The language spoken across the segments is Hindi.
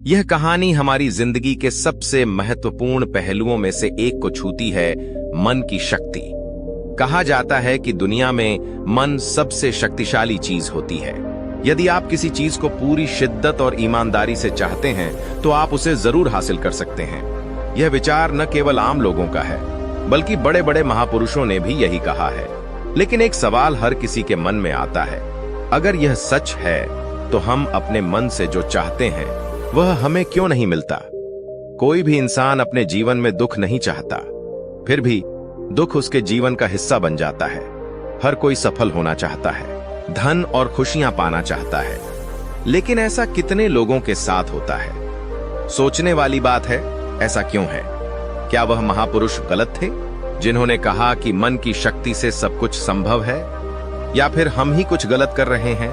यह कहानी हमारी जिंदगी के सबसे महत्वपूर्ण पहलुओं में से एक को छूती है, मन की शक्ति। कहा जाता है कि दुनिया में मन सबसे शक्तिशाली चीज होती है। यदि आप किसी चीज को पूरी शिद्दत और ईमानदारी से चाहते हैं तो आप उसे जरूर हासिल कर सकते हैं। यह विचार न केवल आम लोगों का है, बल्कि बड़े बड़े महापुरुषों ने भी यही कहा है। लेकिन एक सवाल हर किसी के मन में आता है, अगर यह सच है तो हम अपने मन से जो चाहते हैं वह हमें क्यों नहीं मिलता? कोई भी इंसान अपने जीवन में दुख नहीं चाहता, फिर भी दुख उसके जीवन का हिस्सा बन जाता है। हर कोई सफल होना चाहता है, धन और खुशियां पाना चाहता है, लेकिन ऐसा कितने लोगों के साथ होता है? सोचने वाली बात है, ऐसा क्यों है? क्या वह महापुरुष गलत थे जिन्होंने कहा कि मन की शक्ति से सब कुछ संभव है, या फिर हम ही कुछ गलत कर रहे हैं?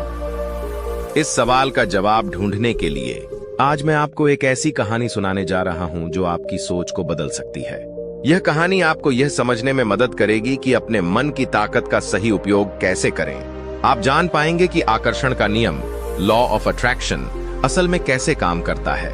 इस सवाल का जवाब ढूंढने के लिए आज मैं आपको एक ऐसी कहानी सुनाने जा रहा हूं जो आपकी सोच को बदल सकती है। यह कहानी आपको यह समझने में मदद करेगी कि अपने मन की ताकत का सही उपयोग कैसे करें। आप जान पाएंगे कि आकर्षण का नियम, लॉ ऑफ अट्रैक्शन, असल में कैसे काम करता है।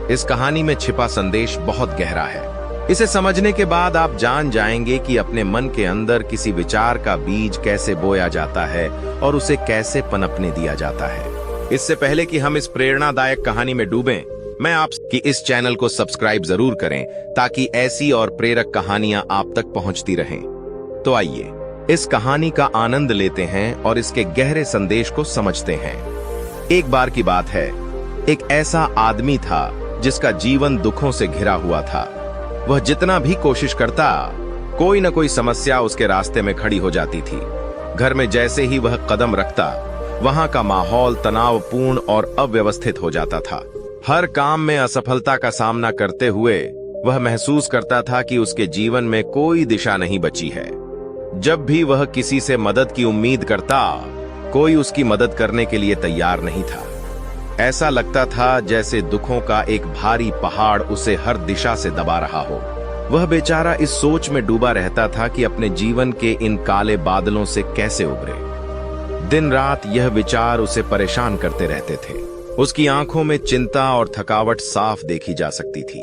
इस कहानी में छिपा संदेश बहुत गहरा है। इसे समझने के बाद आप जान जाएंगे कि अपने मन के अंदर किसी विचार का बीज कैसे बोया जाता है और उसे कैसे पनपने दिया जाता है। इससे पहले कि हम इस प्रेरणादायक कहानी में डूबें, मैं आपकी इस चैनल को सब्सक्राइब जरूर करें ताकि ऐसी और प्रेरक कहानियां आप तक पहुंचती रहें। तो आइए इस कहानी का आनंद लेते हैं और इसके गहरे संदेश को समझते हैं। एक बार की बात है, एक ऐसा आदमी था जिसका जीवन दुखों से घिरा हुआ था। वह जितना भी कोशिश करता, कोई न कोई समस्या उसके रास्ते में खड़ी हो जाती थी। घर में जैसे ही वह कदम रखता, वहां का माहौल तनावपूर्ण और अव्यवस्थित हो जाता था। हर काम में असफलता का सामना करते हुए वह महसूस करता था कि उसके जीवन में कोई दिशा नहीं बची है। जब भी वह किसी से मदद की उम्मीद करता, कोई उसकी मदद करने के लिए तैयार नहीं था। ऐसा लगता था जैसे दुखों का एक भारी पहाड़ उसे हर दिशा से दबा रहा हो। वह बेचारा इस सोच में डूबा रहता था कि अपने जीवन के इन काले बादलों से कैसे उबरे। दिन रात यह विचार उसे परेशान करते रहते थे। उसकी आंखों में चिंता और थकावट साफ देखी जा सकती थी।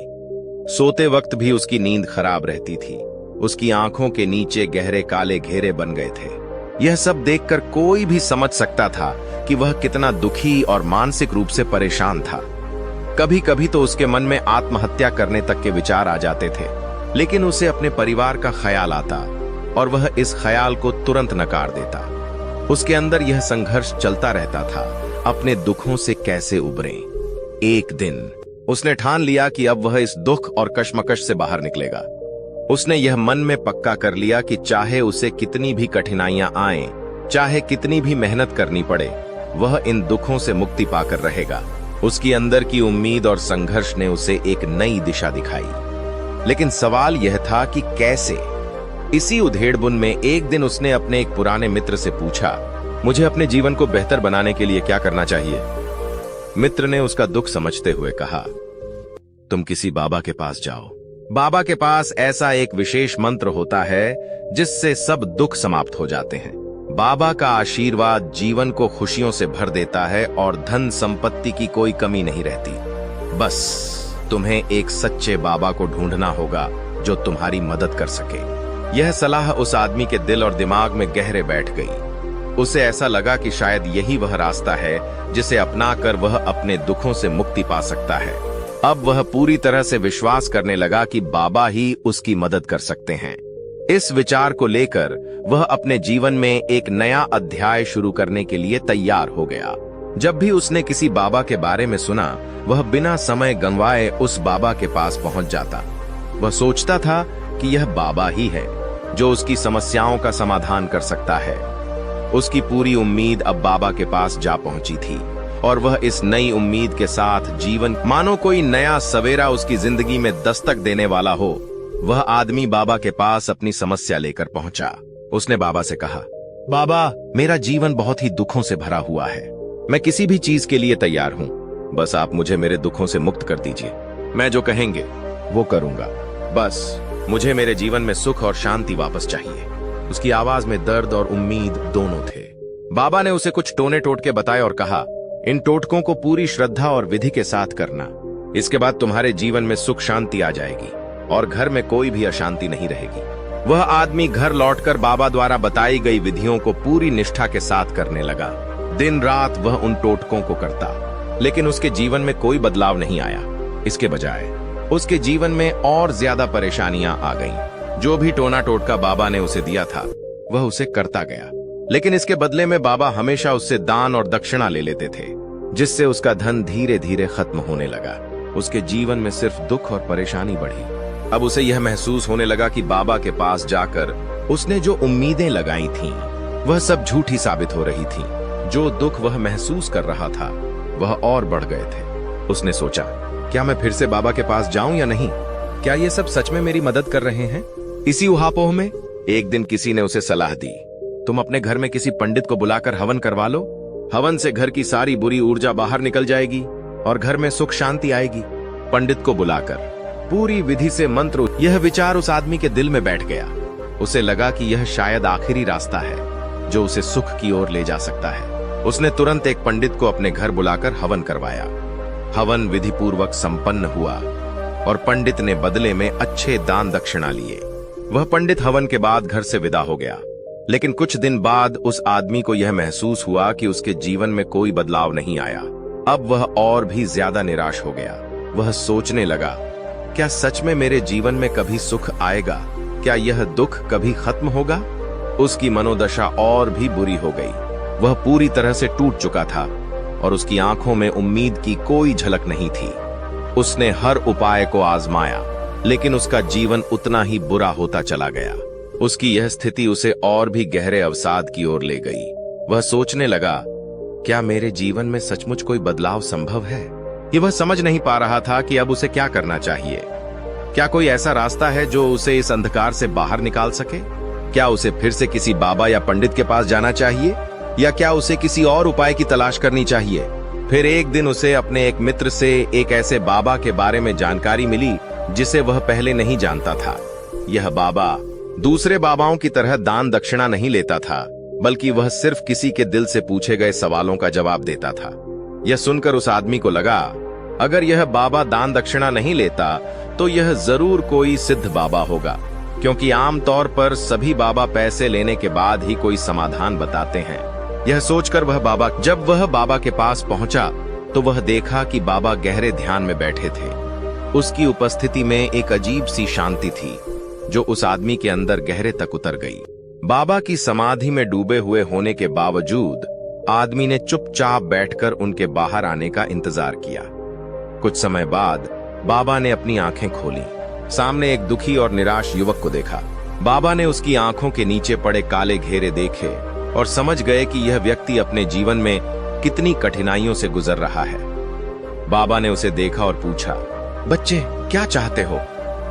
सोते वक्त भी उसकी नींद खराब रहती थी। उसकी आंखों के नीचे गहरे काले घेरे बन गए थे। यह सब देखकर कोई भी समझ सकता था कि वह कितना दुखी और मानसिक रूप से परेशान था। कभी कभी तो उसके मन में आत्महत्या करने तक के विचार आ जाते थे, लेकिन उसे अपने परिवार का ख्याल आता और वह इस ख्याल को तुरंत नकार देता। उसके अंदर यह संघर्ष चलता रहता था, अपने दुखों से कैसे उबरें। एक दिन उसने ठान लिया कि अब वह इस दुख और कश्मकश से बाहर निकलेगा। उसने यह मन में पक्का कर लिया कि चाहे उसे कितनी भी कठिनाइयां आएं, चाहे कितनी भी मेहनत करनी पड़े, वह इन दुखों से मुक्ति पाकर रहेगा। उसकी अंदर की उम्मीद और संघर्ष ने उसे एक नई दिशा दिखाई। लेकिन सवाल यह था कि कैसे? इसी उधेड़बुन में एक दिन उसने अपने एक पुराने मित्र से पूछा, मुझे अपने जीवन को बेहतर बनाने के लिए क्या करना चाहिए? मित्र ने उसका दुख समझते हुए कहा, तुम किसी बाबा के पास जाओ। बाबा के पास ऐसा एक विशेष मंत्र होता है जिससे सब दुख समाप्त हो जाते हैं। बाबा का आशीर्वाद जीवन को खुशियों से भर देता है और धन संपत्ति की कोई कमी नहीं रहती। बस तुम्हें एक सच्चे बाबा को ढूंढना होगा जो तुम्हारी मदद कर सके। यह सलाह उस आदमी के दिल और दिमाग में गहरे बैठ गई। उसे ऐसा लगा कि शायद यही वह रास्ता है जिसे अपनाकर वह अपने दुखों से मुक्ति पा सकता है। अब वह पूरी तरह से विश्वास करने लगा कि बाबा ही उसकी मदद कर सकते हैं। इस विचार को लेकर वह अपने जीवन में एक नया अध्याय शुरू करने के लिए तैयार हो गया। जब भी उसने किसी बाबा के बारे में सुना, वह बिना समय गंवाए उस बाबा के पास पहुंच जाता। वह सोचता था कि यह बाबा ही है जो उसकी समस्याओं का समाधान कर सकता है। उसकी पूरी उम्मीद अब बाबा के पास जा पहुंची थी और वह इस नई उम्मीद के साथ जीवन मानो कोई नया सवेरा उसकी जिंदगी में दस्तक देने वाला हो। वह आदमी बाबा के पास अपनी समस्या लेकर पहुंचा। उसने बाबा से कहा, बाबा, मेरा जीवन बहुत ही दुखों से भरा हुआ है। मैं किसी भी चीज के लिए तैयार हूं, बस आप मुझे मेरे दुखों से मुक्त कर दीजिए। मैं जो कहेंगे वो करूंगा। बस मुझे मेरे जीवन में सुख और शांति वापस चाहिए। उसकी आवाज में दर्द और उम्मीद दोनों थे। बाबा ने उसे कुछ टोने टोटके बताए और कहा, इन टोटकों को पूरी श्रद्धा और विधि के साथ करना। इसके बाद तुम्हारे जीवन में सुख शांति आ जाएगी और घर में कोई भी अशांति नहीं रहेगी। वह आदमी घर लौटकर बाबा द्वारा बताई गई विधियों को पूरी निष्ठा के साथ करने लगा। दिन रात वह उन टोटकों को करता, लेकिन उसके जीवन में कोई बदलाव नहीं आया। इसके बजाय उसके जीवन में और ज्यादा परेशानियां आ गईं। जो भी टोना टोटका बाबा ने उसे दिया था वह उसे करता गया, लेकिन इसके बदले में बाबा हमेशा उससे दान और दक्षिणा ले लेते थे, जिससे उसका धन धीरे धीरे खत्म होने लगा। उसके जीवन में सिर्फ दुख और परेशानी बढ़ी। अब उसे यह महसूस होने लगा कि बाबा के पास जाकर उसने जो उम्मीदें लगाई थीं, वह सब झूठी साबित हो रही थीं। जो दुख वह महसूस कर रहा था वह और बढ़ गए थे। उसने सोचा, क्या मैं फिर से बाबा के पास जाऊं या नहीं? क्या ये सब सच में मेरी मदद कर रहे हैं? इसी उहापोह में एक दिन किसी ने उसे सलाह दी, तुम अपने घर में किसी पंडित को बुलाकर हवन करवा लो। हवन से घर की सारी बुरी ऊर्जा बाहर निकल जाएगी और घर में सुख शांति आएगी। पंडित को बुलाकर पूरी विधि से मंत्र। यह विचार उस आदमी के दिल में बैठ गया। उसे लगा कि यह शायद आखिरी रास्ता है जो उसे सुख की ओर ले जा सकता है। उसने तुरंत एक पंडित को अपने घर बुलाकर हवन करवाया। हवन विधि पूर्वक संपन्न हुआ और पंडित ने बदले में अच्छे दान दक्षिणा लिए। वह पंडित हवन के बाद घर से विदा हो गया, लेकिन कुछ दिन बाद उस आदमी को यह महसूस हुआ कि उसके जीवन में कोई बदलाव नहीं आया। अब वह और भी ज्यादा निराश हो गया। वह सोचने लगा, क्या सच में मेरे जीवन में कभी सुख आएगा? क्या यह दुख कभी खत्म होगा? उसकी मनोदशा और भी बुरी हो गई। वह पूरी तरह से टूट चुका था और उसकी आंखों में उम्मीद की कोई झलक नहीं थी। उसने हर उपाय को आजमाया, लेकिन उसका जीवन उतना ही बुरा होता चला गया। उसकी यह स्थिति उसे और भी गहरे अवसाद की ओर ले गई। वह सोचने लगा, क्या मेरे जीवन में सचमुच कोई बदलाव संभव है? ये वह समझ नहीं पा रहा था कि अब उसे क्या करना चाहिए। क्या कोई ऐसा रास्ता है जो उसे इस अंधकार से बाहर निकाल सके? क्या उसे फिर से किसी बाबा या पंडित के पास जाना चाहिए, या क्या उसे किसी और उपाय की तलाश करनी चाहिए? फिर एक दिन उसे अपने एक मित्र से एक ऐसे बाबा के बारे में जानकारी मिली जिसे वह पहले नहीं जानता था। यह बाबा दूसरे बाबाओं की तरह दान दक्षिणा नहीं लेता था, बल्कि वह सिर्फ किसी के दिल से पूछे गए सवालों का जवाब देता था। यह सुनकर उस आदमी को लगा, अगर यह बाबा दान दक्षिणा नहीं लेता तो यह जरूर कोई सिद्ध बाबा होगा, क्योंकि आमतौर पर सभी बाबा पैसे लेने के बाद ही कोई समाधान बताते हैं। यह सोचकर जब वह बाबा के पास पहुंचा तो वह देखा कि बाबा गहरे ध्यान में बैठे थे। उसकी उपस्थिति में एक अजीब सी शांति थी जो उस आदमी के अंदर गहरे तक उतर गई। बाबा की समाधि में डूबे हुए होने के बावजूद आदमी ने चुपचाप बैठकर उनके बाहर आने का इंतजार किया। कुछ समय बाद बाबा ने अपनी आंखें खोली। सामने एक दुखी और निराश युवक को देखा। बाबा ने उसकी आंखों के नीचे पड़े काले घेरे देखे और समझ गए कि यह व्यक्ति अपने जीवन में कितनी कठिनाइयों से गुजर रहा है। बाबा ने उसे देखा और पूछा, बच्चे क्या चाहते हो?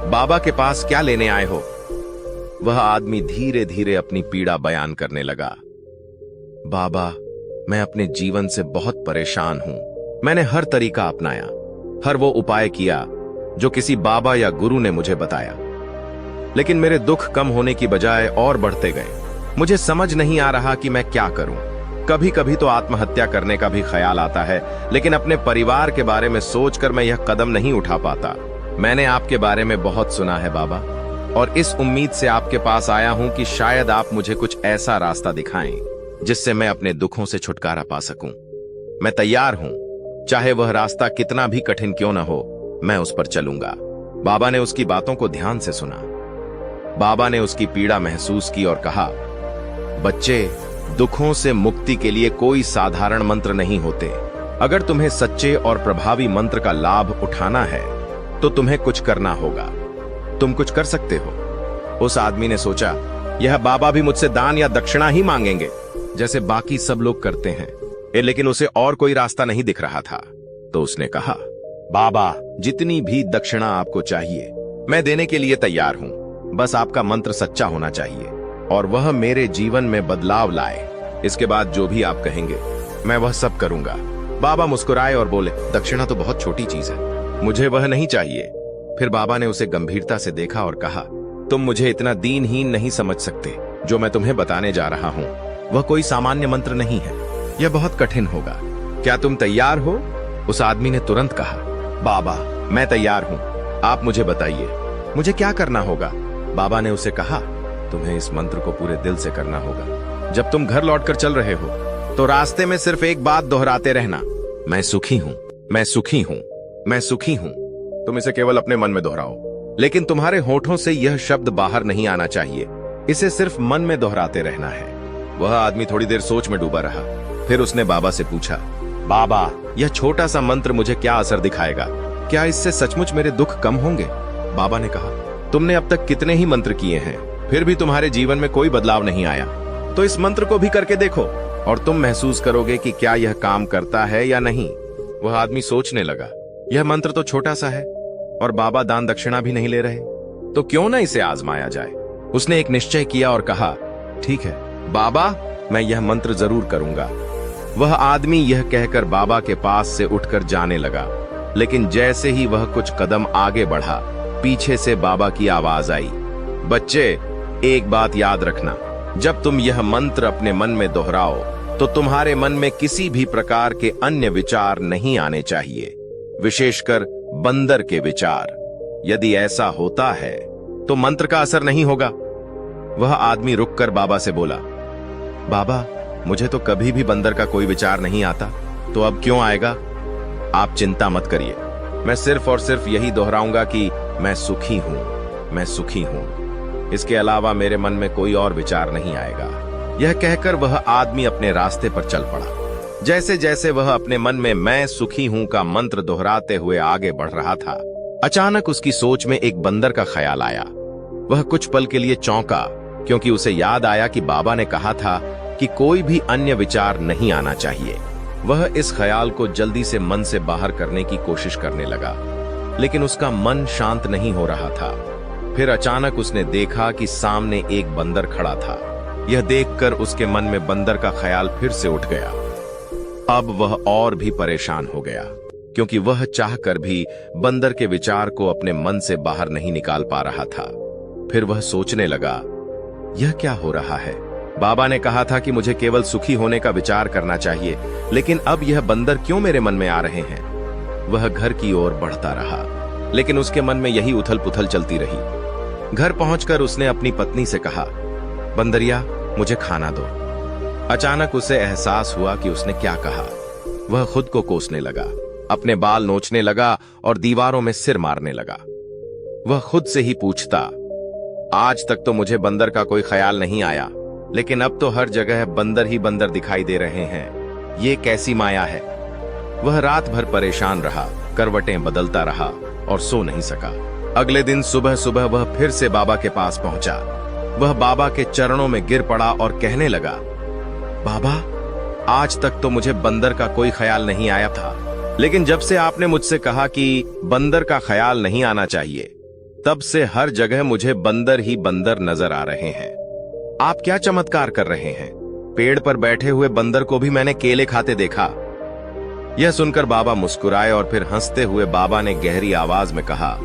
बाबा के पास क्या लेने आए हो? वह आदमी धीरे धीरे अपनी पीड़ा बयान करने लगा। बाबा, मैं अपने जीवन से बहुत परेशान हूं। मैंने हर तरीका अपनाया, हर वो उपाय किया जो किसी बाबा या गुरु ने मुझे बताया, लेकिन मेरे दुख कम होने की बजाय और बढ़ते गए। मुझे समझ नहीं आ रहा कि मैं क्या करूं। कभी कभी तो आत्महत्या करने का भी ख्याल आता है, लेकिन अपने परिवार के बारे में सोचकर मैं यह कदम नहीं उठा पाता। मैंने आपके बारे में बहुत सुना है बाबा, और इस उम्मीद से आपके पास आया हूं कि शायद आप मुझे कुछ ऐसा रास्ता दिखाएं जिससे मैं अपने दुखों से छुटकारा पा सकूं। मैं तैयार हूं, चाहे वह रास्ता कितना भी कठिन क्यों न हो, मैं उस पर चलूंगा। बाबा ने उसकी बातों को ध्यान से सुना। बाबा ने उसकी पीड़ा महसूस की और कहा, बच्चे, दुखों से मुक्ति के लिए कोई साधारण मंत्र नहीं होते। अगर तुम्हें सच्चे और प्रभावी मंत्र का लाभ उठाना है तो तुम्हें कुछ करना होगा। तुम कुछ कर सकते हो। उस आदमी ने सोचा, यह बाबा भी मुझसे दान या दक्षिणा ही मांगेंगे जैसे बाकी सब लोग करते हैं, लेकिन उसे और कोई रास्ता नहीं दिख रहा था। तो उसने कहा, बाबा, जितनी भी दक्षिणा आपको चाहिए मैं देने के लिए तैयार हूं। बस आपका मंत्र सच्चा होना चाहिए और वह मेरे जीवन में बदलाव लाए। इसके बाद जो भी आप कहेंगे मैं वह सब करूंगा। बाबा मुस्कुराए और बोले, दक्षिणा तो बहुत छोटी चीज है, मुझे वह नहीं चाहिए। फिर बाबा ने उसे गंभीरता से देखा और कहा, तुम मुझे इतना दीनहीन नहीं समझ सकते। जो मैं तुम्हें बताने जा रहा हूं वह कोई सामान्य मंत्र नहीं है, यह बहुत कठिन होगा। क्या तुम तैयार हो? उस आदमी ने तुरंत कहा, बाबा, मैं तैयार हूँ। आप मुझे बताइए, मुझे क्या करना होगा? बाबा ने उसे कहा, तुम्हें इस मंत्र को पूरे दिल से करना होगा। जब तुम घर लौटकर चल रहे हो तो रास्ते में सिर्फ एक बात दोहराते रहना, मैं सुखी हूँ, मैं सुखी हूँ, मैं सुखी हूँ। तुम इसे केवल अपने मन में दोहराओ, लेकिन तुम्हारे होठों से यह शब्द बाहर नहीं आना चाहिए। इसे सिर्फ मन में दोहराते रहना है। वह आदमी थोड़ी देर सोच में डूबा रहा। फिर उसने बाबा से पूछा, बाबा, यह छोटा सा मंत्र मुझे क्या असर दिखाएगा? क्या इससे सचमुच मेरे दुख कम होंगे? बाबा ने कहा, तुमने अब तक कितने ही मंत्र किए हैं, फिर भी तुम्हारे जीवन में कोई बदलाव नहीं आया। तो इस मंत्र को भी करके देखो और तुम महसूस करोगे कि क्या यह काम करता है या नहीं। वह आदमी सोचने लगा, यह मंत्र तो छोटा सा है और बाबा दान दक्षिणा भी नहीं ले रहे, तो क्यों ना इसे आजमाया जाए। उसने एक निश्चय किया और कहा, ठीक है बाबा, मैं यह मंत्र जरूर करूंगा। वह आदमी यह कहकर बाबा के पास से उठकर जाने लगा, लेकिन जैसे ही वह कुछ कदम आगे बढ़ा, पीछे से बाबा की आवाज आई, बच्चे, एक बात याद रखना, जब तुम यह मंत्र अपने मन में दोहराओ तो तुम्हारे मन में किसी भी प्रकार के अन्य विचार नहीं आने चाहिए, विशेषकर बंदर के विचार। यदि ऐसा होता है तो मंत्र का असर नहीं होगा। वह आदमी रुककर बाबा से बोला, बाबा, मुझे तो कभी भी बंदर का कोई विचार नहीं आता, तो अब क्यों आएगा? आप चिंता मत करिए, मैं सिर्फ और सिर्फ यही दोहराऊंगा कि मैं सुखी हूं, मैं सुखी हूं। इसके अलावा मेरे मन में कोई और विचार नहीं आएगा। यह कहकर वह आदमी अपने रास्ते पर चल पड़ा। जैसे जैसे वह अपने मन में मैं सुखी हूं का मंत्र दोहराते हुए आगे बढ़ रहा था, अचानक उसकी सोच में एक बंदर का ख्याल आया। वह कुछ पल के लिए चौंका, क्योंकि उसे याद आया कि बाबा ने कहा था कि कोई भी अन्य विचार नहीं आना चाहिए। वह इस ख्याल को जल्दी से मन से बाहर करने की कोशिश करने लगा, लेकिन उसका मन शांत नहीं हो रहा था। फिर अचानक उसने देखा कि सामने एक बंदर खड़ा था। यह देखकर उसके मन में बंदर का ख्याल फिर से उठ गया। अब वह और भी परेशान हो गया, क्योंकि वह चाहकर भी बंदर के विचार को अपने मन से बाहर नहीं निकाल पा रहा था। फिर वह सोचने लगा, यह क्या हो रहा है? बाबा ने कहा था कि मुझे केवल सुखी होने का विचार करना चाहिए, लेकिन अब यह बंदर क्यों मेरे मन में आ रहे हैं? वह घर की ओर बढ़ता रहा, लेकिन उसके मन में यही उथल पुथल चलती रही। घर पहुंचकर उसने अपनी पत्नी से कहा, बंदरिया, मुझे खाना दो। अचानक उसे एहसास हुआ कि उसने क्या कहा। वह खुद को कोसने लगा, अपने बाल नोचने लगा और दीवारों में सिर मारने लगा। वह खुद से ही पूछता, आज तक तो मुझे बंदर का कोई ख्याल नहीं आया, लेकिन अब तो हर जगह बंदर ही बंदर दिखाई दे रहे हैं। ये कैसी माया है? वह रात भर परेशान रहा, करवटें बदलता रहा और सो नहीं सका। अगले दिन सुबह सुबह वह फिर से बाबा के पास पहुंचा। वह बाबा के चरणों में गिर पड़ा और कहने लगा, बाबा, आज तक तो मुझे बंदर का कोई ख्याल नहीं आया था, लेकिन जब से आपने मुझसे कहा कि बंदर का ख्याल नहीं आना चाहिए, तब से हर जगह मुझे बंदर ही बंदर नजर आ रहे हैं। आप क्या चमत्कार कर रहे हैं? पेड़ पर बैठे हुए बंदर को भी मैंने केले खाते देखा। यह सुनकर बाबा मुस्कुराए और फिर हंसते हुए बाबा ने गहरी आवाज में कहा,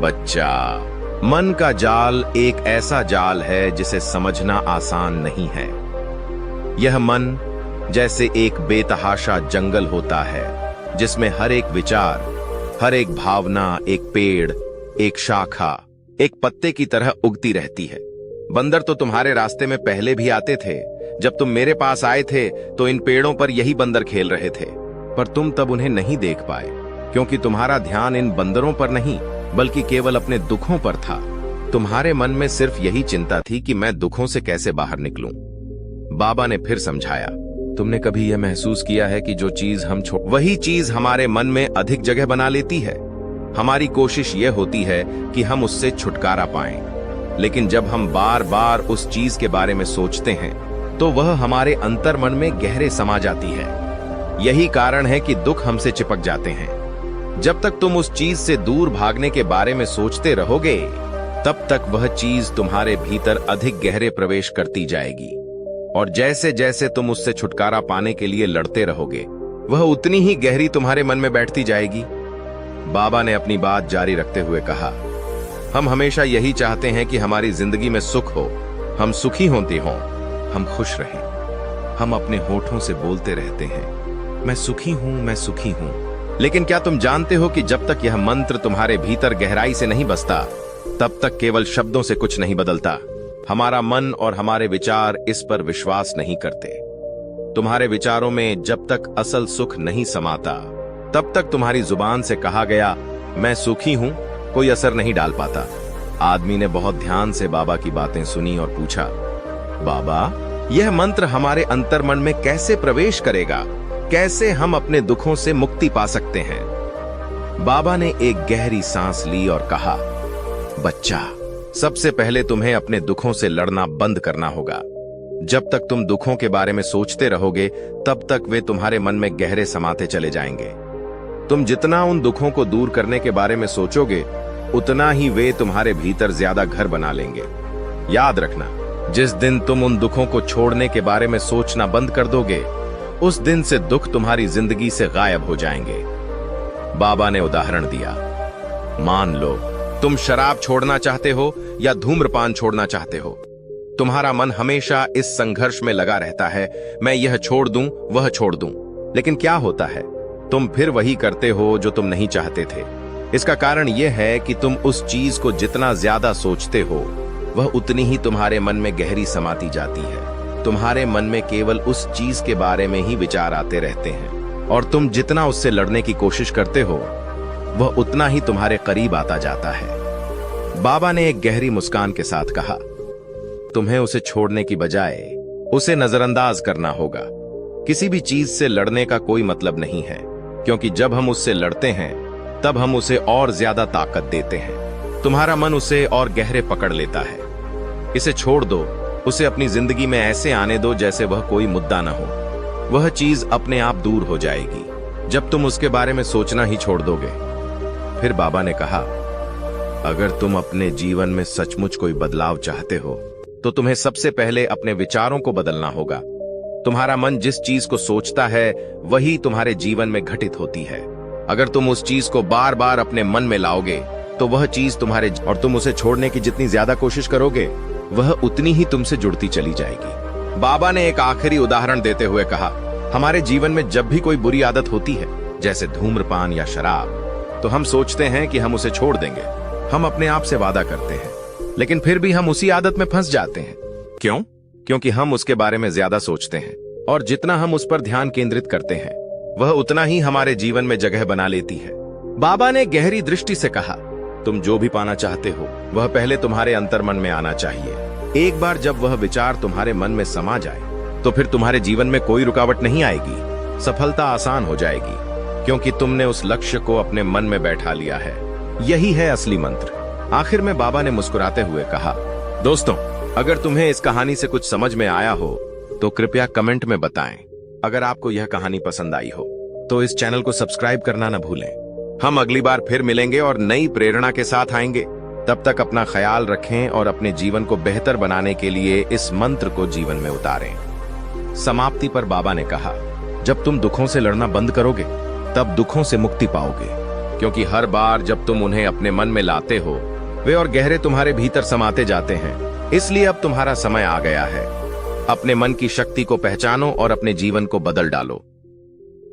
बच्चा, मन का जाल एक ऐसा जाल है जिसे समझना आसान नहीं है। यह मन जैसे एक बेतहाशा जंगल होता है, जिसमें हर एक विचार, हर एक भावना, एक पेड़, एक शाखा, एक पत्ते की तरह उगती रहती है। बंदर तो तुम्हारे रास्ते में पहले भी आते थे। जब तुम मेरे पास आए थे तो इन पेड़ों पर यही बंदर खेल रहे थे, पर तुम तब उन्हें नहीं देख पाए, क्योंकि तुम्हारा ध्यान इन बंदरों पर नहीं बल्कि केवल अपने दुखों पर था। तुम्हारे मन में सिर्फ यही चिंता थी कि मैं दुखों से कैसे बाहर निकलूं। बाबा ने फिर समझाया, तुमने कभी यह महसूस किया है कि जो चीज हम वही चीज हमारे मन में अधिक जगह बना लेती है। हमारी कोशिश यह होती है कि हम उससे छुटकारा पाएं, लेकिन जब हम बार बार उस चीज के बारे में सोचते हैं तो वह हमारे अंतर मन में गहरे समा जाती है। यही कारण है कि दुख हमसे चिपक जाते हैं। जब तक तुम उस चीज से दूर भागने के बारे में सोचते रहोगे, तब तक वह चीज तुम्हारे भीतर अधिक गहरे प्रवेश करती जाएगी, और जैसे जैसे तुम उससे छुटकारा पाने के लिए लड़ते रहोगे, वह उतनी ही गहरी तुम्हारे मन में बैठती जाएगी। बाबा ने अपनी बात जारी रखते हुए कहा, हम हमेशा यही चाहते हैं कि हमारी जिंदगी में सुख हो, हम सुखी होते हों, हम खुश रहें। हम अपने होठों से बोलते रहते हैं, मैं सुखी हूं, मैं सुखी हूं, लेकिन क्या तुम जानते हो कि जब तक यह मंत्र तुम्हारे भीतर गहराई से नहीं बसता, तब तक केवल शब्दों से कुछ नहीं बदलता। हमारा मन और हमारे विचार इस पर विश्वास नहीं करते। तुम्हारे विचारों में जब तक असल सुख नहीं समाता, तब तक तुम्हारी जुबान से कहा गया मैं सुखी हूं कोई असर नहीं डाल पाता। आदमी ने बहुत ध्यान से बाबा की बातें सुनी और पूछा, बाबा, यह मंत्र हमारे अंतर्मन में कैसे प्रवेश करेगा? कैसे हम अपने दुखों से मुक्ति पा सकते हैं? बाबा ने एक गहरी सांस ली और कहा, बच्चा, सबसे पहले तुम्हें अपने दुखों से लड़ना बंद करना होगा। जब तक तुम दुखों के बारे में सोचते रहोगे, तब तक वे तुम्हारे मन में गहरे समाते चले जाएंगे। तुम जितना उन दुखों को दूर करने के बारे में सोचोगे, उतना ही वे तुम्हारे भीतर ज्यादा घर बना लेंगे। याद रखना, जिस दिन तुम उन दुखों को छोड़ने के बारे में सोचना बंद कर दोगे, उस दिन से दुख तुम्हारी जिंदगी से गायब हो जाएंगे। बाबा ने उदाहरण दिया, मान लो तुम शराब छोड़ना चाहते हो या धूम्रपान छोड़ना चाहते हो। तुम्हारा मन हमेशा इस संघर्ष में लगा रहता है, मैं यह छोड़ दूं, वह छोड़ दूं। लेकिन क्या होता है, तुम फिर वही करते हो जो तुम नहीं चाहते थे। इसका कारण यह है कि तुम उस चीज को जितना ज्यादा सोचते हो, वह उतनी ही तुम्हारे मन में गहरी समाती जाती है। तुम्हारे मन में केवल उस चीज के बारे में ही विचार आते रहते हैं, और तुम जितना उससे लड़ने की कोशिश करते हो, वह उतना ही तुम्हारे करीब आता जाता है। बाबा ने एक गहरी मुस्कान के साथ कहा, तुम्हें उसे छोड़ने की बजाय उसे नजरअंदाज करना होगा। किसी भी चीज से लड़ने का कोई मतलब नहीं है, क्योंकि जब हम उससे लड़ते हैं, तब हम उसे और ज्यादा ताकत देते हैं। तुम्हारा मन उसे और गहरे पकड़ लेता है। इसे छोड़ दो, उसे अपनी जिंदगी में ऐसे आने दो जैसे वह कोई मुद्दा न हो। वह चीज अपने आप दूर हो जाएगी जब तुम उसके बारे में सोचना ही छोड़ दोगे। फिर बाबा ने कहा, अगर तुम अपने जीवन में सचमुच कोई बदलाव चाहते हो, तो तुम्हें सबसे पहले अपने विचारों को बदलना होगा। तुम्हारा मन जिस चीज को सोचता है, वही तुम्हारे जीवन में घटित होती है। अगर तुम उस चीज को बार बार अपने मन में लाओगे, तो वह चीज तुम्हारे, और तुम उसे छोड़ने की जितनी ज्यादा कोशिश करोगे, वह उतनी ही तुमसे जुड़ती चली जाएगी। बाबा ने एक आखिरी उदाहरण देते हुए कहा, हमारे जीवन में जब भी कोई बुरी आदत होती है, जैसे धूम्रपान या शराब, तो हम सोचते हैं कि हम उसे छोड़ देंगे। हम अपने आप से वादा करते हैं, लेकिन फिर भी हम उसी आदत में फंस जाते हैं। क्यों? क्योंकि हम उसके बारे में ज्यादा सोचते हैं, और जितना हम उस पर ध्यान केंद्रित करते हैं, वह उतना ही हमारे जीवन में जगह बना लेती है। बाबा ने गहरी दृष्टि से कहा, तुम जो भी पाना चाहते हो, वह पहले तुम्हारे अंतर्मन में आना चाहिए। एक बार जब वह विचार तुम्हारे मन में समा जाए, तो फिर तुम्हारे जीवन में कोई रुकावट नहीं आएगी। सफलता आसान हो जाएगी, क्योंकि तुमने उस लक्ष्य को अपने मन में बैठा लिया है। यही है असली मंत्र। आखिर में बाबा ने मुस्कुराते हुए कहा, दोस्तों, अगर तुम्हें इस कहानी से कुछ समझ में आया हो, तो कृपया कमेंट में बताएं। अगर आपको यह कहानी पसंद आई हो, तो इस चैनल को सब्सक्राइब करना न भूलें। हम अगली बार फिर मिलेंगे और नई प्रेरणा के साथ आएंगे। तब तक अपना ख्याल रखें और अपने जीवन को बेहतर बनाने के लिए इस मंत्र को जीवन में उतारें। समाप्ति पर बाबा ने कहा, जब तुम दुखों से लड़ना बंद करोगे, तब दुखों से मुक्ति पाओगे, क्योंकि हर बार जब तुम उन्हें अपने मन में लाते हो, वे और गहरे तुम्हारे भीतर समाते जाते हैं। इसलिए अब तुम्हारा समय आ गया है। अपने मन की शक्ति को पहचानो और अपने जीवन को बदल डालो।